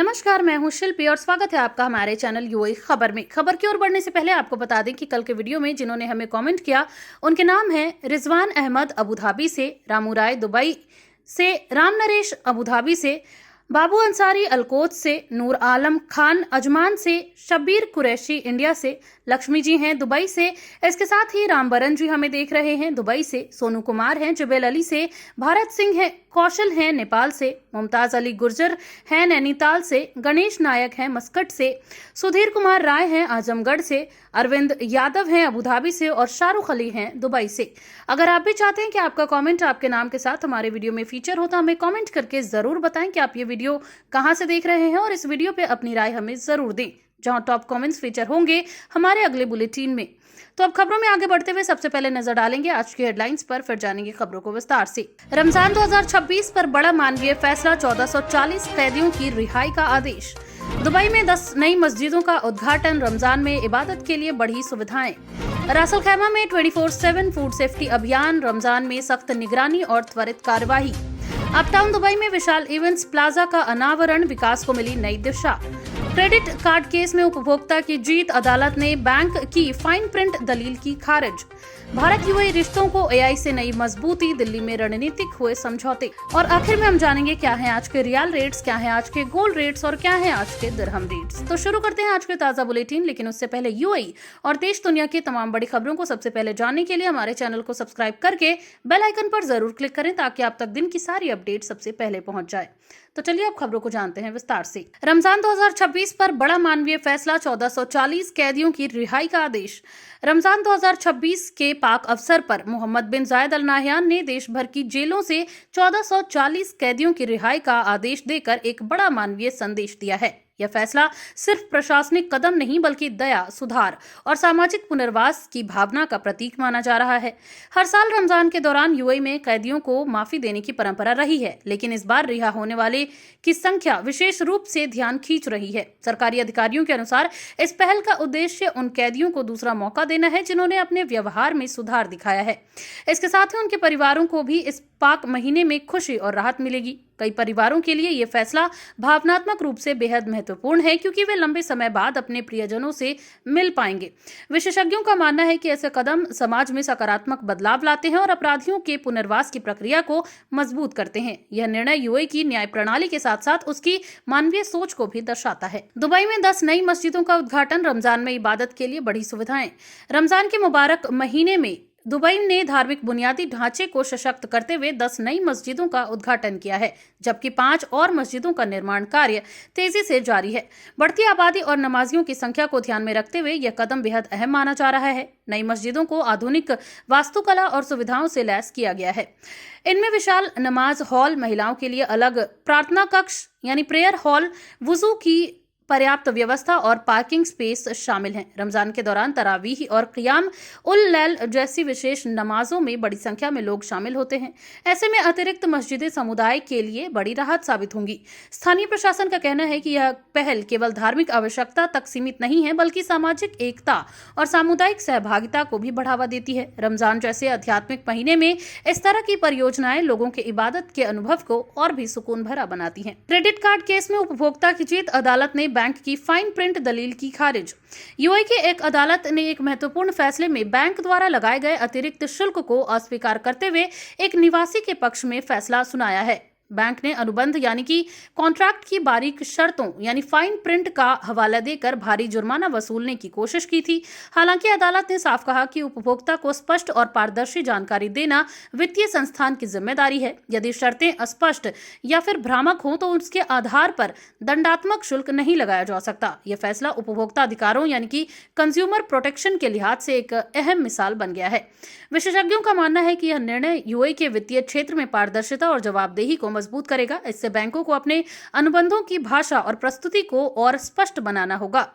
नमस्कार, मैं हूं शिल्पी और स्वागत है आपका हमारे चैनल यूएई खबर में। खबर की ओर बढ़ने से पहले आपको बता दें कि कल के वीडियो में जिन्होंने हमें कमेंट किया उनके नाम हैं रिजवान अहमद अबू धाबी से, रामू राय दुबई से, राम नरेश अबू धाबी से, बाबू अंसारी अलकोच से, नूर आलम खान अजमान से, शब्बीर कुरैशी इंडिया से, लक्ष्मी जी हैं दुबई से, इसके साथ ही रामबरन जी हमें देख रहे हैं दुबई से, सोनू कुमार हैं जुबेल अली से, भारत सिंह हैं, कौशल हैं नेपाल से, मुमताज अली गुर्जर हैं नैनीताल से, गणेश नायक हैं मस्कट से, सुधीर कुमार राय हैं आजमगढ़ से, अरविंद यादव हैं अबू धाबी से और शाहरुख अली हैं दुबई से। अगर आप भी चाहते हैं कि आपका कमेंट आपके नाम के साथ हमारे वीडियो में फीचर हो तो हमें कमेंट करके जरूर बताएं कि आप ये वीडियो कहां से देख रहे हैं और इस वीडियो पे अपनी राय हमें जरूर दें, जहां टॉप कमेंट्स फीचर होंगे हमारे अगले बुलेटिन में। तो अब खबरों में आगे बढ़ते हुए सबसे पहले नजर डालेंगे आज की हेडलाइंस पर, फिर जानेंगे खबरों को विस्तार से। रमजान 2026 पर बड़ा मानवीय फैसला, 1440 कैदियों की रिहाई का आदेश। दुबई में 10 नई मस्जिदों का उद्घाटन, रमजान में इबादत के लिए बढ़ी सुविधाएं। रासल खैमा में 24/7 फूड सेफ्टी अभियान, रमजान में सख्त निगरानी और त्वरित कार्यवाही। अपटाउन दुबई में विशाल इवेंट्स प्लाजा का अनावरण, विकास को मिली नई दिशा। क्रेडिट कार्ड केस में उपभोक्ता की जीत, अदालत ने बैंक की फाइन प्रिंट दलील की खारिज। भारत यूएई रिश्तों को एआई से नई मजबूती, दिल्ली में रणनीतिक हुए समझौते। और आखिर में हम जानेंगे क्या है आज के रियल रेट्स, क्या है आज के गोल्ड रेट्स और क्या है आज के दिरहम रेट्स। तो शुरू करते हैं आज के ताजा बुलेटिन, लेकिन उससे पहले यूएई और देश दुनिया की तमाम बड़ी खबरों को सबसे पहले जानने के लिए हमारे चैनल को सब्सक्राइब करके बेल आइकन पर जरूर क्लिक करें ताकि आप तक दिन की सारी अपडेट सबसे पहले पहुंच जाए। तो चलिए अब खबरों को जानते हैं विस्तार से। रमजान 2026 पर बड़ा मानवीय फैसला, 1440 कैदियों की रिहाई का आदेश। रमजान 2026 के पाक अवसर पर मोहम्मद बिन जायद अल नाह्यान ने देश भर की जेलों से 1440 कैदियों की रिहाई का आदेश देकर एक बड़ा मानवीय संदेश दिया है। यह फैसला सिर्फ प्रशासनिक कदम नहीं बल्कि दया, सुधार और सामाजिक पुनर्वास की भावना का प्रतीक माना जा रहा है। हर साल रमजान के दौरान यूएई में कैदियों को माफी देने की परंपरा रही है, लेकिन इस बार रिहा होने वाले की संख्या विशेष रूप से ध्यान खींच रही है। सरकारी अधिकारियों के अनुसार इस पहल का उद्देश्य उन कैदियों को दूसरा मौका देना है जिन्होंने अपने व्यवहार में सुधार दिखाया है। इसके साथ ही उनके परिवारों को भी इस पाक महीने में खुशी और राहत मिलेगी। कई परिवारों के लिए यह फैसला भावनात्मक रूप से बेहद महत्वपूर्ण है क्योंकि वे लंबे समय बाद अपने प्रियजनों से मिल पाएंगे। विशेषज्ञों का मानना है कि ऐसे कदम समाज में सकारात्मक बदलाव लाते हैं और अपराधियों के पुनर्वास की प्रक्रिया को मजबूत करते हैं। यह निर्णय यूएई की न्याय प्रणाली के साथ साथ उसकी मानवीय सोच को भी दर्शाता है। दुबई में 10 नई मस्जिदों का उद्घाटन, रमजान में इबादत के लिए बढ़ी सुविधाएं। रमजान के मुबारक महीने में दुबई ने धार्मिक बुनियादी ढांचे को सशक्त करते हुए 10 नई मस्जिदों का उद्घाटन किया है, जबकि 5 और मस्जिदों का निर्माण कार्य तेजी से जारी है। बढ़ती आबादी और नमाजियों की संख्या को ध्यान में रखते हुए यह कदम बेहद अहम माना जा रहा है। नई मस्जिदों को आधुनिक वास्तुकला और सुविधाओं से लैस किया गया है। इनमें विशाल नमाज हॉल, महिलाओं के लिए अलग प्रार्थना कक्ष यानी प्रेयर हॉल, वुजू की पर्याप्त व्यवस्था और पार्किंग स्पेस शामिल हैं। रमजान के दौरान तरावीह और क़ियाम उल लैल जैसी विशेष नमाजों में बड़ी संख्या में लोग शामिल होते हैं। ऐसे में अतिरिक्त मस्जिदें समुदाय के लिए बड़ी राहत साबित होंगी। स्थानीय प्रशासन का कहना है कि यह पहल केवल धार्मिक आवश्यकता तक सीमित नहीं है बल्कि सामाजिक एकता और सामुदायिक सहभागिता को भी बढ़ावा देती है। रमजान जैसे आध्यात्मिक महीने में इस तरह की परियोजनाएं लोगों के इबादत के अनुभव को और भी सुकून भरा बनाती हैं। क्रेडिट कार्ड केस में उपभोक्ता की जीत, अदालत ने बैंक की फाइन प्रिंट दलील की खारिज। यूएई की एक अदालत ने एक महत्वपूर्ण फैसले में बैंक द्वारा लगाए गए अतिरिक्त शुल्क को अस्वीकार करते हुए एक निवासी के पक्ष में फैसला सुनाया है। बैंक ने अनुबंध यानी कि कॉन्ट्रैक्ट की बारीक शर्तों यानी फाइन प्रिंट का हवाला देकर भारी जुर्माना वसूलने की कोशिश की थी। हालांकि अदालत ने साफ कहा कि उपभोक्ता को स्पष्ट और पारदर्शी जानकारी देना वित्तीय संस्थान की जिम्मेदारी है। यदि शर्तें अस्पष्ट या फिर भ्रामक हों तो उसके आधार पर दंडात्मक शुल्क नहीं लगाया जा सकता। यह फैसला उपभोक्ता अधिकारों यानी कि कंज्यूमर प्रोटेक्शन के लिहाज से एक अहम मिसाल बन गया है। विशेषज्ञों का मानना है कि यह निर्णय यूएई के वित्तीय क्षेत्र में पारदर्शिता और जवाबदेही को मजबूत करेगा। इससे बैंकों को अपने अनुबंधों की भाषा और प्रस्तुति को और स्पष्ट बनाना होगा।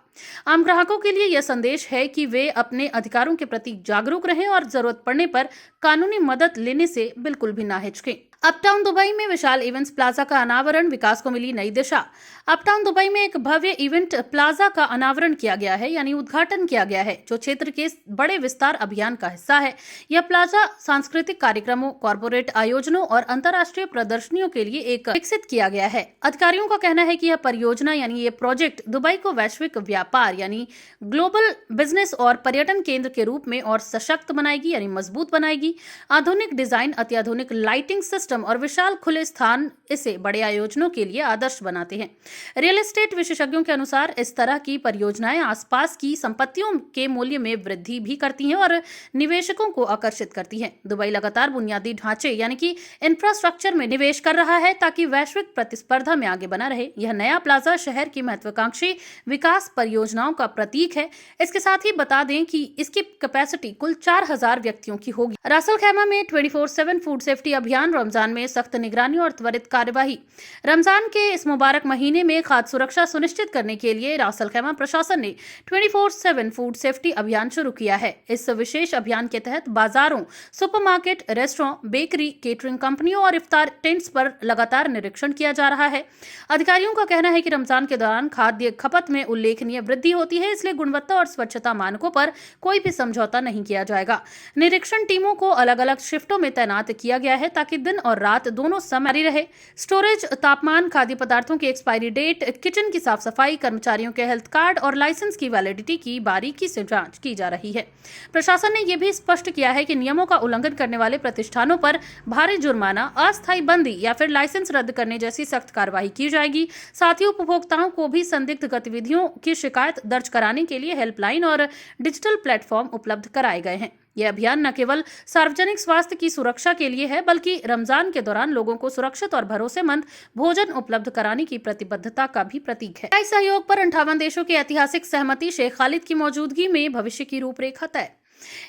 आम ग्राहकों के लिए यह संदेश है कि वे अपने अधिकारों के प्रति जागरूक रहें और जरूरत पड़ने पर कानूनी मदद लेने से बिल्कुल भी ना हिचकें। अपटाउन दुबई में विशाल इवेंट्स प्लाजा का अनावरण, विकास को मिली नई दिशा। अपटाउन दुबई में एक भव्य इवेंट प्लाजा का अनावरण किया गया है, यानी उद्घाटन किया गया है, जो क्षेत्र के बड़े विस्तार अभियान का हिस्सा है। यह प्लाजा सांस्कृतिक कार्यक्रमों, कॉर्पोरेट आयोजनों और अंतर्राष्ट्रीय प्रदर्शनियों के लिए एक विकसित किया गया है। अधिकारियों का कहना है कि यह परियोजना यानी ये प्रोजेक्ट दुबई को वैश्विक व्यापार यानी ग्लोबल बिजनेस और पर्यटन केंद्र के रूप में और सशक्त बनाएगी, यानी मजबूत बनाएगी। आधुनिक डिजाइन, अत्याधुनिक लाइटिंग सिस्टम और विशाल खुले स्थान इसे बड़े आयोजनों के लिए आदर्श बनाते हैं। रियल एस्टेट विशेषज्ञों के अनुसार इस तरह की परियोजनाएं आसपास की संपत्तियों के मूल्य में वृद्धि भी करती हैं और निवेशकों को आकर्षित करती हैं। दुबई लगातार बुनियादी ढांचे यानी कि इंफ्रास्ट्रक्चर में निवेश कर रहा है ताकि वैश्विक प्रतिस्पर्धा में आगे बना रहे। यह नया प्लाजा शहर की महत्वाकांक्षी विकास परियोजनाओं का प्रतीक है। इसके साथ ही बता दें कि इसकी कैपेसिटी कुल 4000 व्यक्तियों की होगी। रासल खैमा में 24/7 फूड सेफ्टी अभियान, रमजान में सख्त निगरानी और त्वरित कार्यवाही। रमजान के इस मुबारक महीने में खाद्य सुरक्षा सुनिश्चित करने के लिए रासल खैमा प्रशासन ने 24/7 फूड सेफ्टी अभियान शुरू किया है। इस विशेष अभियान के तहत बाजारों, सुपरमार्केट, रेस्टोरेंट, बेकरी, केटरिंग कंपनियों और इफ्तार टेंट्स पर लगातार निरीक्षण किया जा रहा है। अधिकारियों का कहना है कि रमजान के दौरान खाद्य खपत में उल्लेखनीय वृद्धि होती है, इसलिए गुणवत्ता और स्वच्छता मानकों पर कोई भी समझौता नहीं किया जाएगा। निरीक्षण टीमों को अलग अलग शिफ्टों में तैनात किया गया है ताकि दिन और रात दोनों समय रहे। स्टोरेज, तापमान, खाद्य पदार्थों की एक्सपायरी डेट, किचन की साफ सफाई, कर्मचारियों के हेल्थ कार्ड और लाइसेंस की वैलिडिटी की बारीकी से जांच की जा रही है। प्रशासन ने यह भी स्पष्ट किया है कि नियमों का उल्लंघन करने वाले प्रतिष्ठानों पर भारी जुर्माना, अस्थायी बंदी या फिर लाइसेंस रद्द करने जैसी सख्त कार्रवाई की जाएगी। साथ ही उपभोक्ताओं को भी संदिग्ध गतिविधियों की शिकायत दर्ज कराने के लिए हेल्पलाइन और डिजिटल प्लेटफॉर्म उपलब्ध कराए गए हैं। यह अभियान न केवल सार्वजनिक स्वास्थ्य की सुरक्षा के लिए है, बल्कि रमजान के दौरान लोगों को सुरक्षित और भरोसेमंद भोजन उपलब्ध कराने की प्रतिबद्धता का भी प्रतीक है। इस सहयोग पर 58 देशों की ऐतिहासिक सहमति, शेख खालिद की मौजूदगी में भविष्य की रूपरेखा तय।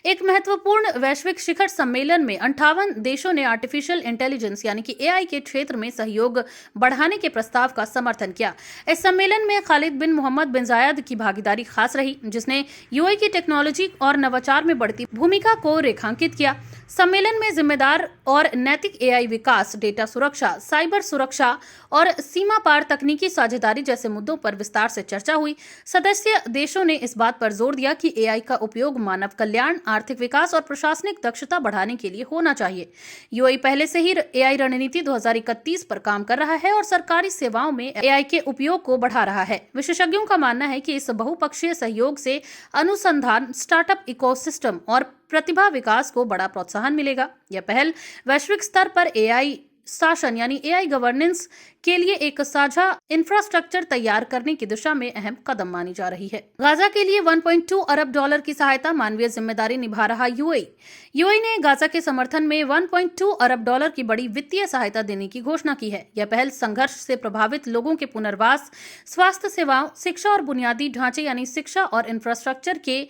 एक महत्वपूर्ण वैश्विक शिखर सम्मेलन में 58 देशों ने आर्टिफिशियल इंटेलिजेंस यानी कि एआई के क्षेत्र में सहयोग बढ़ाने के प्रस्ताव का समर्थन किया। इस सम्मेलन में खालिद बिन मोहम्मद बिन जायद की भागीदारी खास रही, जिसने यूएई की टेक्नोलॉजी और नवाचार में बढ़ती भूमिका को रेखांकित किया। सम्मेलन में जिम्मेदार और नैतिक एआई विकास, डेटा सुरक्षा, साइबर सुरक्षा और सीमा पार तकनीकी साझेदारी जैसे मुद्दों पर विस्तार से चर्चा हुई। सदस्य देशों ने इस बात पर जोर दिया कि एआई का उपयोग मानव कल्याण, आर्थिक विकास और प्रशासनिक दक्षता बढ़ाने के लिए होना चाहिए। यूएई पहले से ही एआई रणनीति 2031 पर काम कर रहा है और सरकारी सेवाओं में एआई के उपयोग को बढ़ा रहा है। विशेषज्ञों का मानना है कि इस बहुपक्षीय सहयोग से अनुसंधान, स्टार्टअप इकोसिस्टम और प्रतिभा विकास को बड़ा प्रोत्साहन मिलेगा। यह पहल वैश्विक स्तर पर एआई शासन यानी एआई गवर्नेंस के लिए एक साझा इंफ्रास्ट्रक्चर तैयार करने की दिशा में अहम कदम मानी जा रही है। गाजा के लिए 1.2 अरब डॉलर की सहायता, मानवीय जिम्मेदारी निभा रहा यूएई। यूएई ने गाजा के समर्थन में 1.2 अरब डॉलर की बड़ी वित्तीय सहायता देने की घोषणा की है। यह पहल संघर्ष से प्रभावित लोगों के पुनर्वास, स्वास्थ्य सेवाओं, शिक्षा और बुनियादी ढांचे यानी शिक्षा और इंफ्रास्ट्रक्चर के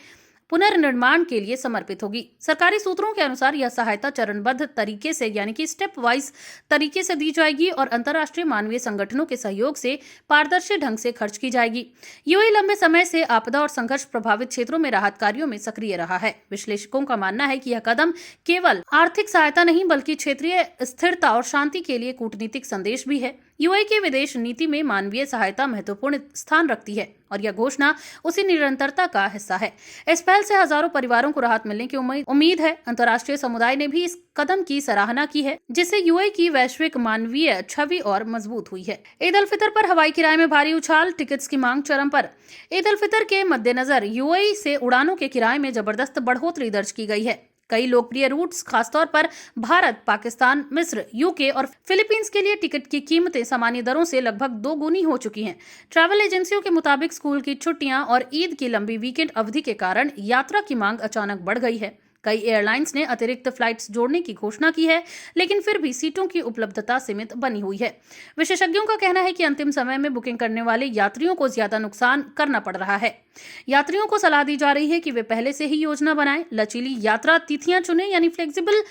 पुनर्निर्माण के लिए समर्पित होगी। सरकारी सूत्रों के अनुसार यह सहायता चरणबद्ध तरीके से यानी कि स्टेप वाइज तरीके से दी जाएगी और अंतर्राष्ट्रीय मानवीय संगठनों के सहयोग से पारदर्शी ढंग से खर्च की जाएगी। यूएई लंबे समय से आपदा और संघर्ष प्रभावित क्षेत्रों में राहत कार्यों में सक्रिय रहा है। विश्लेषकों का मानना है कि यह कदम केवल आर्थिक सहायता नहीं बल्कि क्षेत्रीय स्थिरता और शांति के लिए कूटनीतिक संदेश भी है। यूएई की विदेश नीति में मानवीय सहायता महत्वपूर्ण स्थान रखती है और यह घोषणा उसी निरंतरता का हिस्सा है। इस पहल से हजारों परिवारों को राहत मिलने की उम्मीद है। अंतर्राष्ट्रीय समुदाय ने भी इस कदम की सराहना की है, जिससे यूएई की वैश्विक मानवीय छवि और मजबूत हुई है। ईद उल फितर पर हवाई किराए में भारी उछाल, टिकट्स की मांग चरम पर। ईद उल फितर के मद्देनजर यूएई से उड़ानों के किराए में जबरदस्त बढ़ोतरी दर्ज की गई है। कई लोकप्रिय रूट्स, खासतौर पर भारत, पाकिस्तान, मिस्र, यूके और फिलीपींस के लिए टिकट की कीमतें सामान्य दरों से लगभग 2 गुनी हो चुकी हैं। ट्रैवल एजेंसियों के मुताबिक स्कूल की छुट्टियां और ईद की लंबी वीकेंड अवधि के कारण यात्रा की मांग अचानक बढ़ गई है। कई एयरलाइंस ने अतिरिक्त फ्लाइट्स जोड़ने की घोषणा की है, लेकिन फिर भी सीटों की उपलब्धता सीमित बनी हुई है। विशेषज्ञों का कहना है कि अंतिम समय में बुकिंग करने वाले यात्रियों को ज्यादा नुकसान करना पड़ रहा है। यात्रियों को सलाह दी जा रही है कि वे पहले से ही योजना बनाएं, लचीली यात्रा तिथियां चुनें यानी फ्लेक्सिबल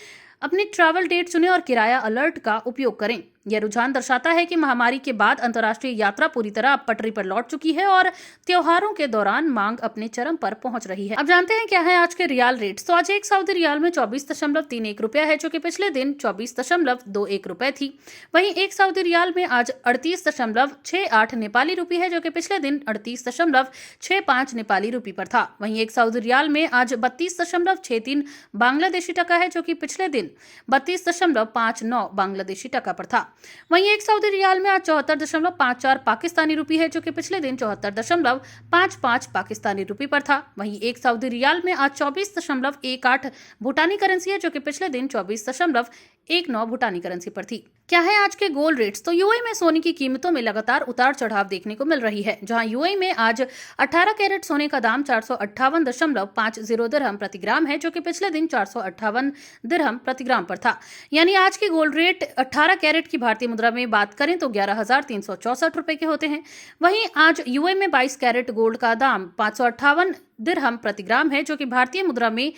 अपनी ट्रैवल डेट चुनें और किराया अलर्ट का उपयोग करें। यह रुझान दर्शाता है कि महामारी के बाद अंतर्राष्ट्रीय यात्रा पूरी तरह अब पटरी पर लौट चुकी है और त्योहारों के दौरान मांग अपने चरम पर पहुंच रही है। अब जानते हैं क्या है आज के रियाल रेट्स। तो आज एक सऊदी रियाल में 24.31 रुपया है, जो कि पिछले दिन 24.21 रुपए थी। वहीं एक सऊदी रियाल में आज 38.68 नेपाली रुपये है, जो कि पिछले दिन 38.65 नेपाली रुपये पर था। वहीं एक सऊदी रियाल में आज 32.63 बांग्लादेशी टका है, जो कि पिछले दिन 32.59 बांग्लादेशी टका पर था। वहीं एक सऊदी रियाल में आज 74.54 पाकिस्तानी रुपये है, जो कि पिछले दिन 74.55 पाकिस्तानी रुपये पर था। वहीं एक सऊदी रियाल में आज 24.18 भूटानी करेंसी है, जो कि पिछले दिन 24.19 भूटानी करेंसी पर थी। क्या है आज के गोल्ड रेट्स। तो यूएई में सोने की कीमतों में लगातार उतार चढ़ाव देखने को मिल रही है, जहां यूएई में आज 18 कैरेट सोने का दाम 458.50 दिरहम प्रति ग्राम है, जो कि पिछले दिन 458 दिरहम प्रति ग्राम पर था। यानी आज की गोल्ड रेट 18 कैरेट की भारतीय मुद्रा में बात करें तो 11,364 रुपए के होते हैं। वहीं आज यूएई में 22 कैरेट गोल्ड का दाम 558 दिरहम प्रति ग्राम है, जो कि भारतीय मुद्रा में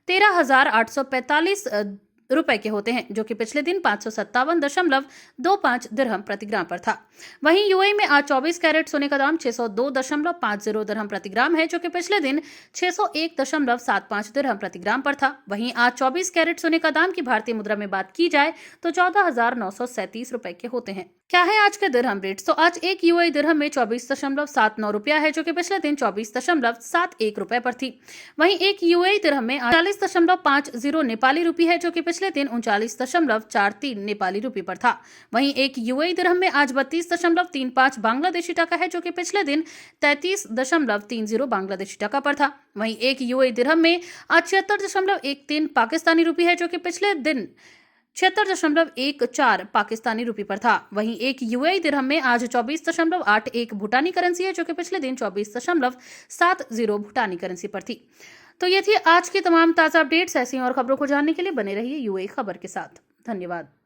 13,845 रुपए के होते हैं, जो कि पिछले दिन 557.25 दिरहम प्रति ग्राम पर था। वहीं यूएई में आज 24 कैरेट सोने का दाम 602.50 दिरहम प्रति ग्राम है, जो कि पिछले दिन 601.75 दिरहम प्रति ग्राम पर था। वहीं आज 24 कैरेट सोने का दाम की भारतीय मुद्रा में बात की जाए तो 14,937 रुपए के होते हैं। क्या है आज के दिरहम रेट्स। तो आज एक यूएई दिरहम में 24.79 रुपया है, जो कि पिछले दिन 24.71 रुपए पर थी। वहीं एक यूएई दिरहम में 40.50 नेपाली रुपये है, जो कि पिछले दिन 39.43 नेपाली रुपये पर था। वहीं एक यूएई दिरहम में आज 32.35 बांग्लादेशी टका है, जो कि पिछले दिन 33.30 बांग्लादेशी टका पर था। वहीं एक यूएई दिरहम में आज 76.13 पाकिस्तानी रुपये है, जो कि पिछले दिन 76.14 पाकिस्तानी रुपये पर था। वहीं एक यूएई दिरहम में आज 24.81 भूटानी करेंसी है, जो कि पिछले दिन 24.70 भूटानी करेंसी पर थी। तो ये थी आज की तमाम ताज़ा अपडेट्स। ऐसी और खबरों को जानने के लिए बने रहिए यूएई खबर के साथ। धन्यवाद।